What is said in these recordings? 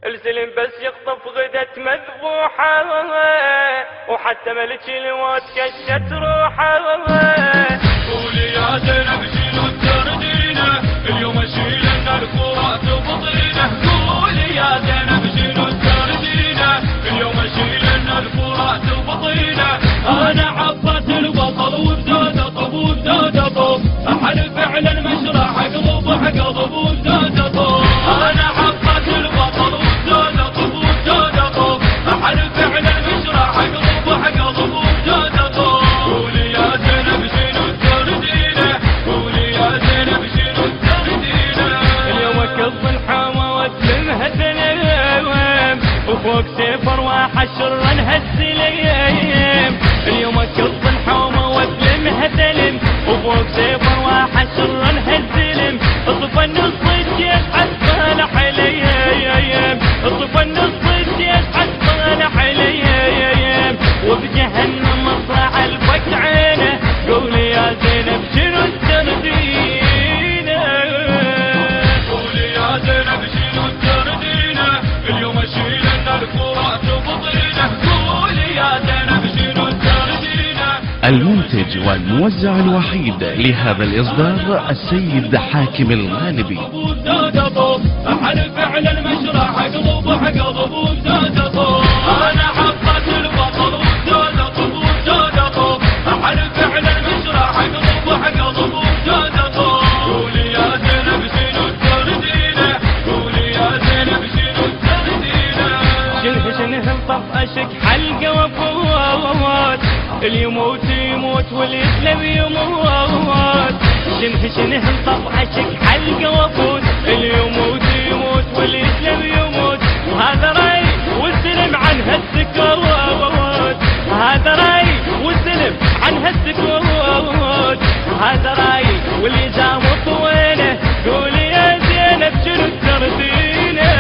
الزلم بس يخطف غدت مذبوحة، وحتى ملك الموت كشت روحه. قولي يا زينب شنو تردينه، اليوم اشيل لنا الفرات وبطينه. قولي يا زينب شنو تردينه، اليوم اشيل لنا الفرات وبطينه. انا عباس البطل وبزاده طب وبزاده طب، احلف فعلا مشرع اقلب اقلب وبزاده طب. انا عباس البطل وبزاده طب وبزاده طب، احلف فعلا مشرع اقلب اقلب وبزاده طب. قولي يا زينب شنو تردينه، قولي يا زينب شنو تردينه. اليوم كظ الحامة واسلمها سلام، وفوق سيفر وحشر هالسليم. اليوم كظ الحامة واسلمها سلم، وفوق سيفر وحشر هالسلم. اطفى النص الجيش عالصالح عليم، اطفى النص الجيش عالصالح عليم. وبجهنم مصرع الفك عينه. قولي يا زينب شنو تردينه، قولي يا زينب شنو تردينه، اليوم اشيل لنا الفرات وبطينه. قولي يا زينب شنو تردينه. المنتج والموزع الوحيد لهذا الإصدار السيد حاكم الغالبي. احلف فعلا مشرع اقلب اقلب وبزاده طب. انا عباس البطل وبزاده طب وبزاده طب، احلف فعلا مشرع اقلب اقلب وبزاده طب. قولي يا زينب شنو تردينه، قولي يا زينب شنو تردينه. شنه طفشك حلقه وفوات، اللي يموت يموت واللي يسلم يموت. شنه طفشك حلقه وفوت، اللي يموت يموت واللي يسلم يموت. وهذا راي والسلم عن هالسكوت، هذا راي والسلم عن هالسكوت. هذا راي واللي جام طويله. قولي يا زينب شنو تردينه،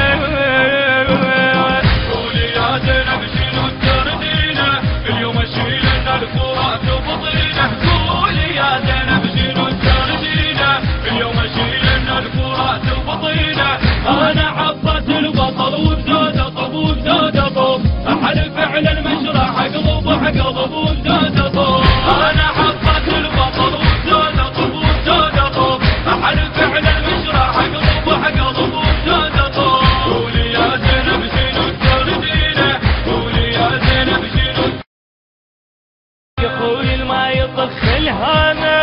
قولي يا زينب شنو تردينه، اليوم اشيل لنا الفرات وبطينه. قولي يا زينب شنو تردينه، اليوم اشيل لنا الفرات وبطينه. انا عباس البطل وبزاده طب وبزاده طب، احلف فعلا مشرع اقلب اقلب وبزاده طب. انا عباس البطل وبزاده طب وبزاده طب، احلف فعلا مشرع اقلب اقلب وبزاده طب. قولي يا زينب شنو تردينه، قولي يا زينب شنو. يا خوي الما يطخ الهامة،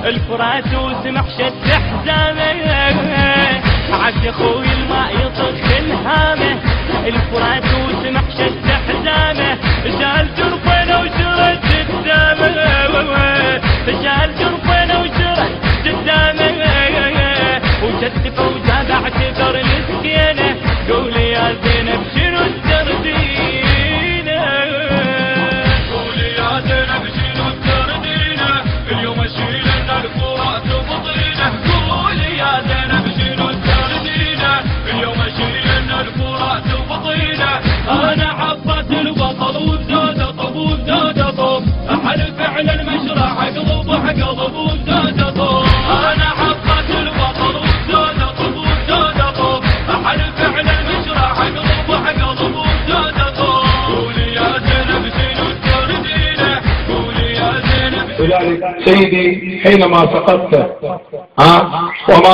الفرات وسمح شد حزامه. عاد يا خوي الما يطخ الهامة، الفرات وسمح شد حزامه. جال جرفنا وجرت قدامه، جال جرفنا وجرت قدامه. وجد فوزه بعتذر المسكينه. قولي يا زينب شنو تردينه، قولي يا زينب شنو تردينه، اليوم اشيل لنا الفرات وبطينه. قولي يا زينب شنو تردينه، اليوم اشيل لنا الفرات وبطينه. انا عباس البطل وبزاده طب وبزاده طب، احلف فعلا مشرع اقلب اقلب وبزاده طب. انا عباس البطل وبزاده طب وبزاده طب، احلف فعلا مشرع اقلب اقلب وبزاده طب. قولي يا زينب شنو تردينه، قولي يا زينب. لذلك سيدي حينما سقطت وما